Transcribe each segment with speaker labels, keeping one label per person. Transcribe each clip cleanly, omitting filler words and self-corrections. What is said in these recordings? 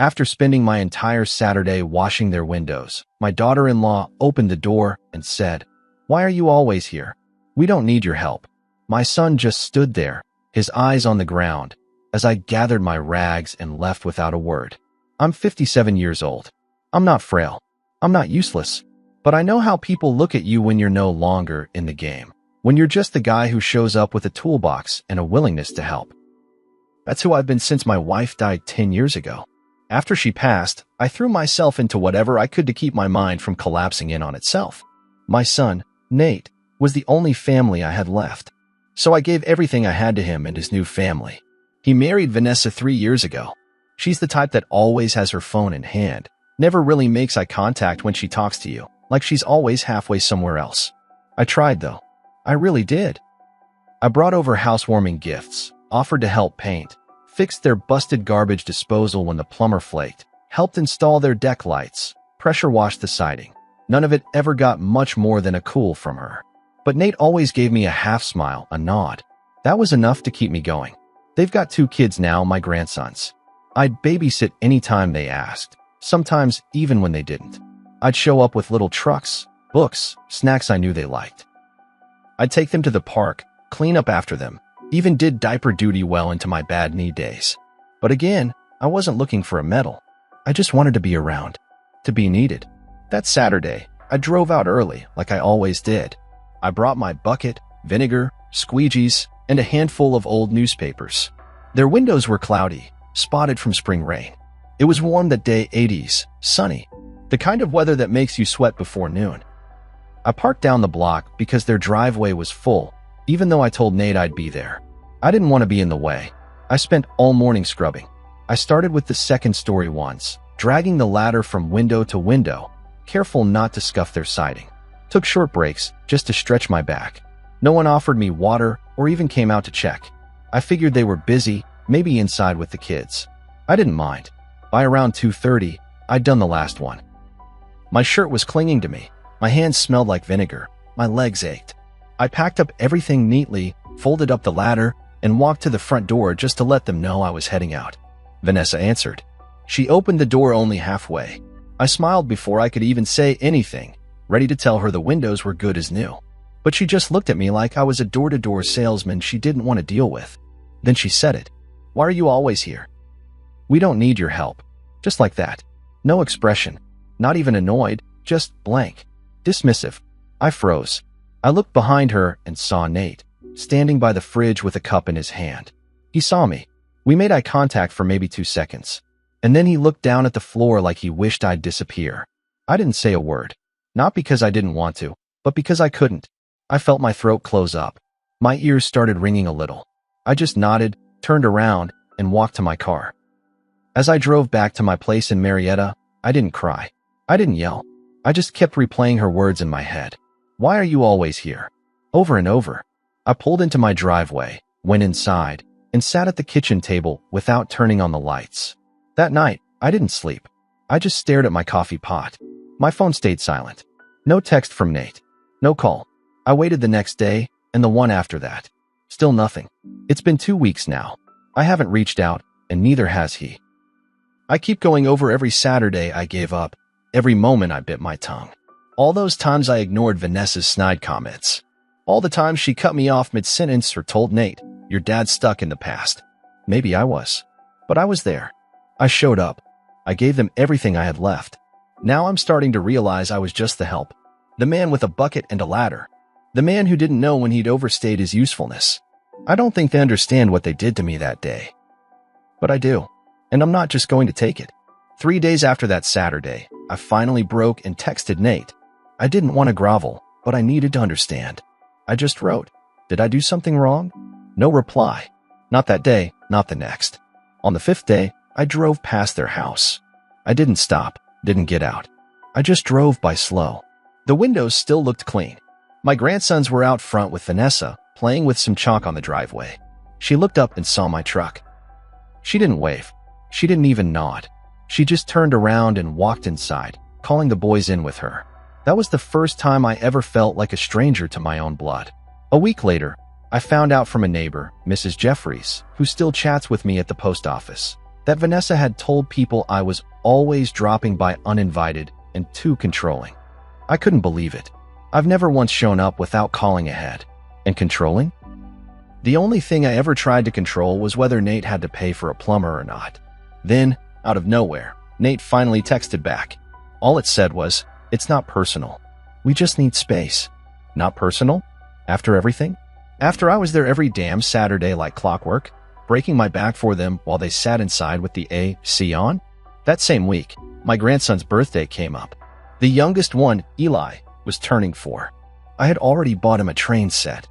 Speaker 1: After spending my entire Saturday washing their windows, my daughter-in-law opened the door and said, "Why are you always here? We don't need your help." My son just stood there, his eyes on the ground, as I gathered my rags and left without a word. I'm 57 years old. I'm not frail. I'm not useless. But I know how people look at you when you're no longer in the game, when you're just the guy who shows up with a toolbox and a willingness to help. That's who I've been since my wife died 10 years ago. After she passed, I threw myself into whatever I could to keep my mind from collapsing in on itself. My son, Nate, was the only family I had left. So I gave everything I had to him and his new family. He married Vanessa 3 years ago. She's the type that always has her phone in hand, never really makes eye contact when she talks to you, like she's always halfway somewhere else. I tried though. I really did. I brought over housewarming gifts, offered to help paint, fixed their busted garbage disposal when the plumber flaked, helped install their deck lights, pressure washed the siding. None of it ever got much more than a cool from her. But Nate always gave me a half smile, a nod. That was enough to keep me going. They've got 2 kids now, my grandsons. I'd babysit anytime they asked, sometimes even when they didn't. I'd show up with little trucks, books, snacks I knew they liked. I'd take them to the park, clean up after them, even did diaper duty well into my bad knee days. But again, I wasn't looking for a medal. I just wanted to be around, to be needed. That Saturday, I drove out early, like I always did. I brought my bucket, vinegar, squeegees, and a handful of old newspapers. Their windows were cloudy, spotted from spring rain. It was warm that day, 80s, sunny, the kind of weather that makes you sweat before noon. I parked down the block because their driveway was full, even though I told Nate I'd be there. I didn't want to be in the way. I spent all morning scrubbing. I started with the second-story ones, dragging the ladder from window to window, careful not to scuff their siding. Took short breaks just to stretch my back. No one offered me water or even came out to check. I figured they were busy, maybe inside with the kids. I didn't mind. By around 2:30, I'd done the last one. My shirt was clinging to me. My hands smelled like vinegar. My legs ached. I packed up everything neatly, folded up the ladder, and walked to the front door just to let them know I was heading out. Vanessa answered. She opened the door only halfway. I smiled before I could even say anything, ready to tell her the windows were good as new. But she just looked at me like I was a door-to-door salesman she didn't want to deal with. Then she said it. "Why are you always here? We don't need your help." Just like that. No expression. Not even annoyed, just blank. Dismissive. I froze. I looked behind her and saw Nate, standing by the fridge with a cup in his hand. He saw me. We made eye contact for maybe 2 seconds. And then he looked down at the floor like he wished I'd disappear. I didn't say a word. Not because I didn't want to, but because I couldn't. I felt my throat close up. My ears started ringing a little. I just nodded, turned around, and walked to my car. As I drove back to my place in Marietta, I didn't cry. I didn't yell. I just kept replaying her words in my head. "Why are you always here?" Over and over. I pulled into my driveway, went inside, and sat at the kitchen table without turning on the lights. That night, I didn't sleep. I just stared at my coffee pot. My phone stayed silent. No text from Nate. No call. I waited the next day, and the one after that. Still nothing. It's been 2 weeks now. I haven't reached out, and neither has he. I keep going over every Saturday I gave up, every moment I bit my tongue. All those times I ignored Vanessa's snide comments. All the times she cut me off mid-sentence or told Nate, "Your dad's stuck in the past." Maybe I was. But I was there. I showed up. I gave them everything I had left. Now I'm starting to realize I was just the help. The man with a bucket and a ladder. The man who didn't know when he'd overstayed his usefulness. I don't think they understand what they did to me that day. But I do. And I'm not just going to take it. 3 days after that Saturday, I finally broke and texted Nate. I didn't want to grovel, but I needed to understand. I just wrote, "Did I do something wrong?" No reply. Not that day, not the next. On the 5th day, I drove past their house. I didn't stop, didn't get out. I just drove by slow. The windows still looked clean. My grandsons were out front with Vanessa, playing with some chalk on the driveway. She looked up and saw my truck. She didn't wave. She didn't even nod. She just turned around and walked inside, calling the boys in with her. That was the first time I ever felt like a stranger to my own blood. A week later, I found out from a neighbor, Mrs. Jeffries, who still chats with me at the post office. That Vanessa had told people I was always dropping by uninvited and too controlling. I couldn't believe it. I've never once shown up without calling ahead. And controlling? The only thing I ever tried to control was whether Nate had to pay for a plumber or not. Then, out of nowhere, Nate finally texted back. All it said was, "It's not personal. We just need space." Not personal? After everything? After I was there every damn Saturday like clockwork, breaking my back for them while they sat inside with the AC on? That same week, my grandson's birthday came up. The youngest one, Eli, was turning 4. I had already bought him a train set.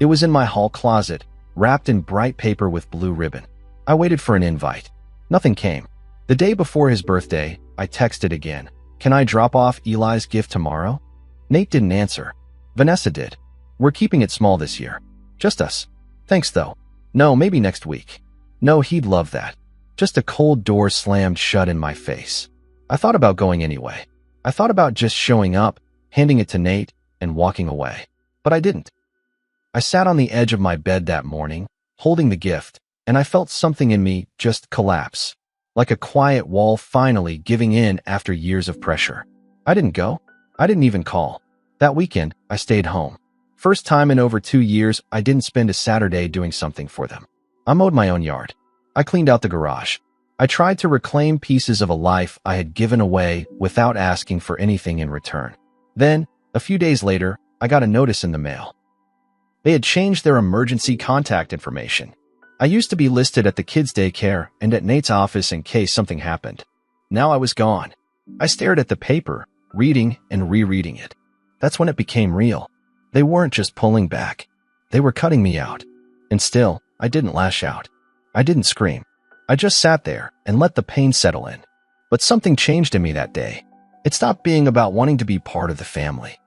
Speaker 1: It was in my hall closet, wrapped in bright paper with blue ribbon. I waited for an invite. Nothing came. The day before his birthday, I texted again. "Can I drop off Eli's gift tomorrow?" Nate didn't answer. Vanessa did. "We're keeping it small this year. Just us. Thanks though. No, maybe next week." No, he'd love that. Just a cold door slammed shut in my face. I thought about going anyway. I thought about just showing up, handing it to Nate, and walking away. But I didn't. I sat on the edge of my bed that morning, holding the gift, and I felt something in me just collapse. Like a quiet wall finally giving in after years of pressure. I didn't go. I didn't even call. That weekend, I stayed home. First time in over 2 years, I didn't spend a Saturday doing something for them. I mowed my own yard. I cleaned out the garage. I tried to reclaim pieces of a life I had given away without asking for anything in return. Then, a few days later, I got a notice in the mail. They had changed their emergency contact information. I used to be listed at the kids' daycare and at Nate's office in case something happened. Now I was gone. I stared at the paper, reading and rereading it. That's when it became real. They weren't just pulling back. They were cutting me out. And still, I didn't lash out. I didn't scream. I just sat there and let the pain settle in. But something changed in me that day. It stopped being about wanting to be part of the family.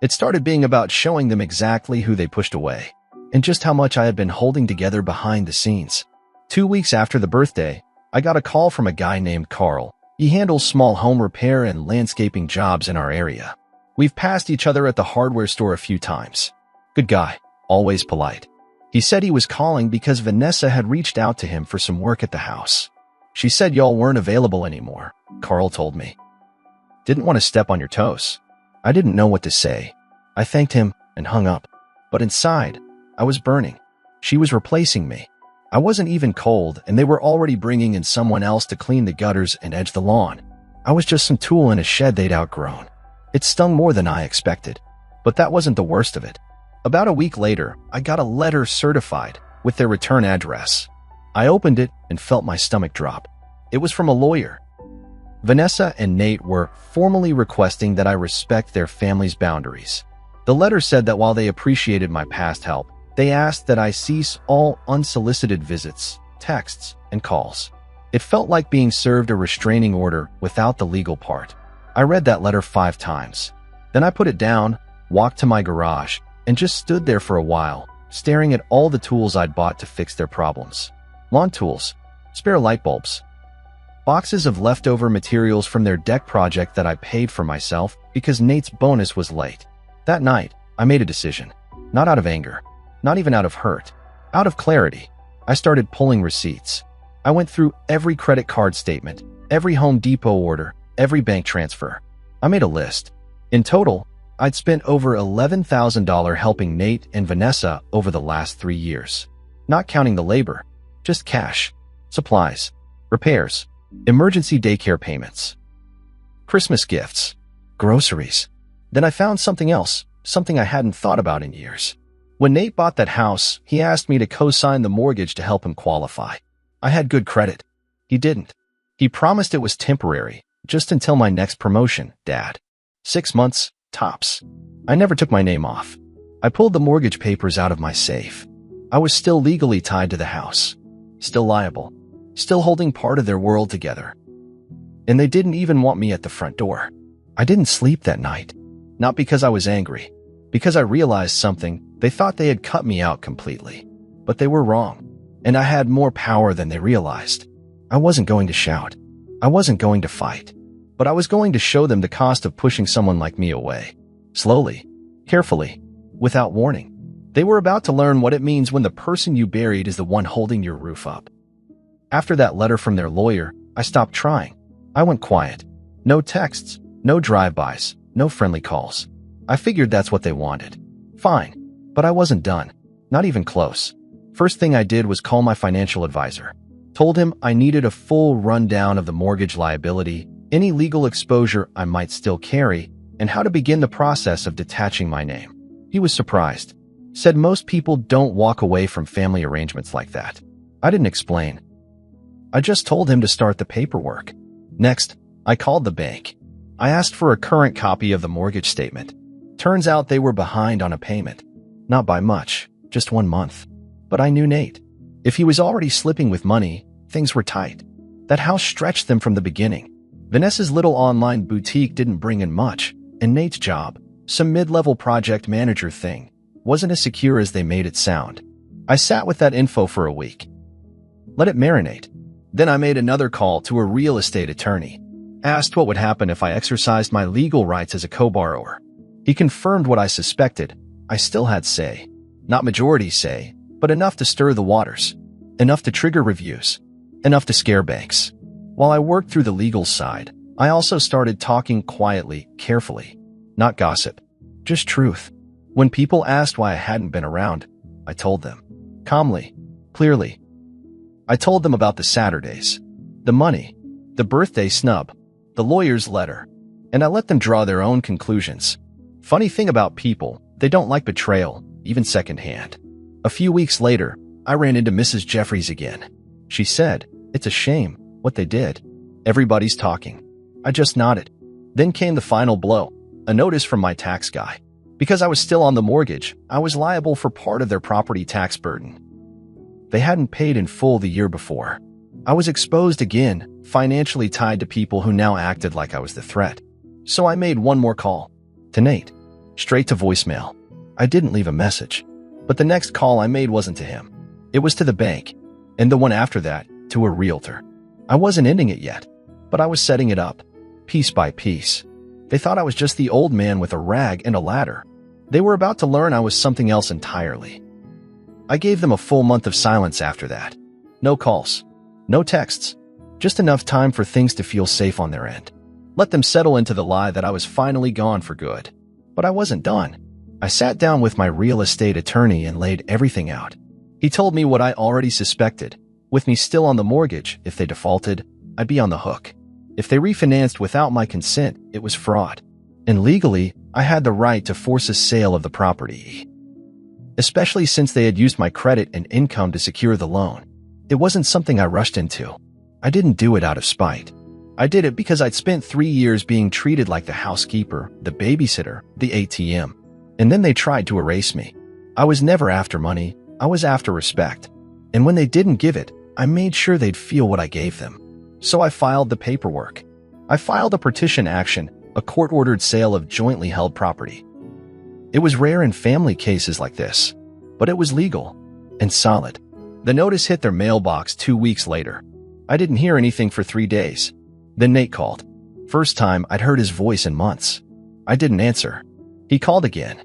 Speaker 1: It started being about showing them exactly who they pushed away, and just how much I had been holding together behind the scenes. 2 weeks after the birthday, I got a call from a guy named Carl. He handles small home repair and landscaping jobs in our area. We've passed each other at the hardware store a few times. Good guy, always polite. He said he was calling because Vanessa had reached out to him for some work at the house. She said y'all weren't available anymore, Carl told me. Didn't want to step on your toes. I didn't know what to say. I thanked him and hung up. But inside, I was burning. She was replacing me. I wasn't even cold, and they were already bringing in someone else to clean the gutters and edge the lawn. I was just some tool in a shed they'd outgrown. It stung more than I expected. But that wasn't the worst of it. About a week later, I got a letter certified with their return address. I opened it and felt my stomach drop. It was from a lawyer. Vanessa and Nate were formally requesting that I respect their family's boundaries. The letter said that while they appreciated my past help, they asked that I cease all unsolicited visits, texts, and calls. It felt like being served a restraining order without the legal part. I read that letter 5 times. Then I put it down, walked to my garage, and just stood there for a while, staring at all the tools I'd bought to fix their problems. Lawn tools, spare light bulbs, boxes of leftover materials from their deck project that I paid for myself because Nate's bonus was late. That night, I made a decision. Not out of anger, not even out of hurt, out of clarity. I started pulling receipts. I went through every credit card statement, every Home Depot order, every bank transfer. I made a list. In total, I'd spent over $11,000 helping Nate and Vanessa over the last 3 years. Not counting the labor, just cash, supplies, repairs, emergency daycare payments, Christmas gifts, groceries. Then I found something else, something I hadn't thought about in years. When Nate bought that house, he asked me to co-sign the mortgage to help him qualify. I had good credit. He didn't. He promised it was temporary, just until my next promotion, Dad. 6 months, tops. I never took my name off. I pulled the mortgage papers out of my safe. I was still legally tied to the house. Still liable. Still holding part of their world together. And they didn't even want me at the front door. I didn't sleep that night. Not because I was angry. Because I realized something. They thought they had cut me out completely. But they were wrong. And I had more power than they realized. I wasn't going to shout. I wasn't going to fight. But I was going to show them the cost of pushing someone like me away. Slowly. Carefully. Without warning. They were about to learn what it means when the person you buried is the one holding your roof up. After that letter from their lawyer, I stopped trying. I went quiet. No texts, no drive-bys, no friendly calls. I figured that's what they wanted. Fine. But I wasn't done. Not even close. First thing I did was call my financial advisor. Told him I needed a full rundown of the mortgage liability, any legal exposure I might still carry, and how to begin the process of detaching my name. He was surprised. Said most people don't walk away from family arrangements like that. I didn't explain. I just told him to start the paperwork. Next, I called the bank. I asked for a current copy of the mortgage statement. Turns out they were behind on a payment. Not by much, just 1 month. But I knew Nate. If he was already slipping with money, things were tight. That house stretched them from the beginning. Vanessa's little online boutique didn't bring in much, and Nate's job, some mid-level project manager thing, wasn't as secure as they made it sound. I sat with that info for a week. Let it marinate. Then I made another call to a real estate attorney. Asked what would happen if I exercised my legal rights as a co-borrower. He confirmed what I suspected. I still had say. Not majority say, but enough to stir the waters. Enough to trigger reviews. Enough to scare banks. While I worked through the legal side, I also started talking quietly, carefully. Not gossip. Just truth. When people asked why I hadn't been around, I told them. Calmly. Clearly. I told them about the Saturdays. The money. The birthday snub. The lawyer's letter. And I let them draw their own conclusions. Funny thing about people, they don't like betrayal, even secondhand. A few weeks later, I ran into Mrs. Jeffries again. She said, "It's a shame, what they did." Everybody's talking. I just nodded. Then came the final blow, a notice from my tax guy. Because I was still on the mortgage, I was liable for part of their property tax burden. They hadn't paid in full the year before. I was exposed again, financially tied to people who now acted like I was the threat. So I made one more call. To Nate. Straight to voicemail. I didn't leave a message. But the next call I made wasn't to him. It was to the bank. And the one after that, to a realtor. I wasn't ending it yet, but I was setting it up, piece by piece. They thought I was just the old man with a rag and a ladder. They were about to learn I was something else entirely. I gave them a full month of silence after that. No calls. No texts. Just enough time for things to feel safe on their end. Let them settle into the lie that I was finally gone for good. But I wasn't done. I sat down with my real estate attorney and laid everything out. He told me what I already suspected. With me still on the mortgage, if they defaulted, I'd be on the hook. If they refinanced without my consent, it was fraud. And legally, I had the right to force a sale of the property. Especially since they had used my credit and income to secure the loan. It wasn't something I rushed into. I didn't do it out of spite. I did it because I'd spent 3 years being treated like the housekeeper, the babysitter, the ATM. And then they tried to erase me. I was never after money. I was after respect. And when they didn't give it, I made sure they'd feel what I gave them. So I filed the paperwork. I filed a partition action, a court-ordered sale of jointly held property. It was rare in family cases like this, but it was legal and solid. The notice hit their mailbox 2 weeks later. I didn't hear anything for 3 days. Then Nate called. First time I'd heard his voice in months. I didn't answer. He called again,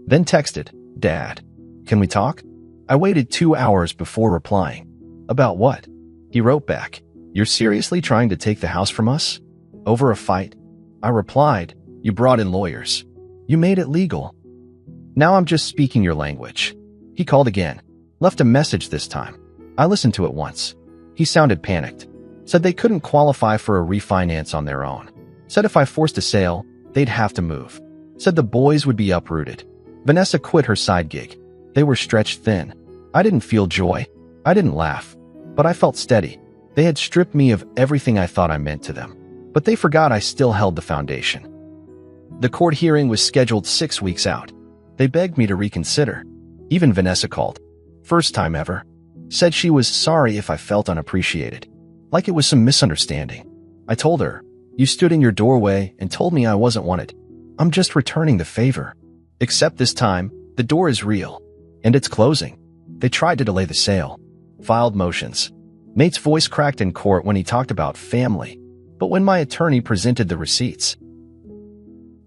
Speaker 1: then texted, "Dad, can we talk?" I waited 2 hours before replying. About what? He wrote back, "You're seriously trying to take the house from us? Over a fight?" I replied, "You brought in lawyers. You made it legal. Now I'm just speaking your language." He called again, left a message this time. I listened to it once. He sounded panicked. Said they couldn't qualify for a refinance on their own. Said if I forced a sale, they'd have to move. Said the boys would be uprooted. Vanessa quit her side gig. They were stretched thin. I didn't feel joy. I didn't laugh. But I felt steady. They had stripped me of everything I thought I meant to them. But they forgot I still held the foundation. The court hearing was scheduled 6 weeks out. They begged me to reconsider. Even Vanessa called. First time ever. Said she was sorry if I felt unappreciated. Like it was some misunderstanding. I told her, "You stood in your doorway and told me I wasn't wanted. I'm just returning the favor. Except this time, the door is real. And it's closing." They tried to delay the sale. Filed motions. Nate's voice cracked in court when he talked about family. But when my attorney presented the receipts,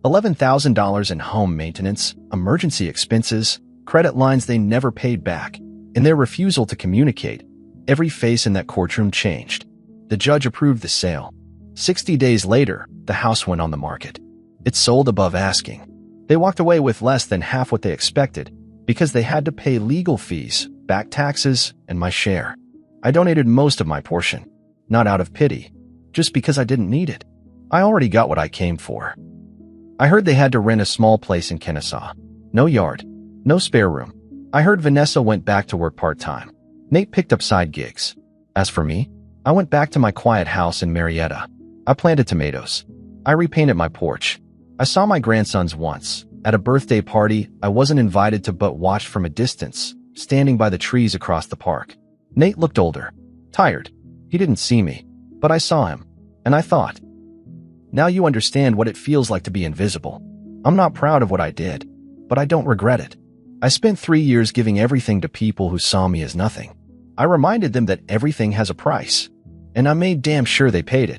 Speaker 1: $11,000 in home maintenance, emergency expenses, credit lines they never paid back, and their refusal to communicate, Every face in that courtroom changed. The judge approved the sale. 60 days later, the house went on the market. It sold above asking. They walked away with less than half what they expected because they had to pay legal fees, back taxes, and my share. I donated most of my portion, not out of pity, just because I didn't need it. I already got what I came for. I heard they had to rent a small place in Kennesaw. No yard, no spare room. I heard Vanessa went back to work part-time. Nate picked up side gigs. As for me, I went back to my quiet house in Marietta. I planted tomatoes. I repainted my porch. I saw my grandsons once. At a birthday party, I wasn't invited to but watched from a distance, standing by the trees across the park. Nate looked older, tired. He didn't see me, but I saw him, and I thought, now you understand what it feels like to be invisible. I'm not proud of what I did, but I don't regret it. I spent 3 years giving everything to people who saw me as nothing. I reminded them that everything has a price, and I made damn sure they paid it.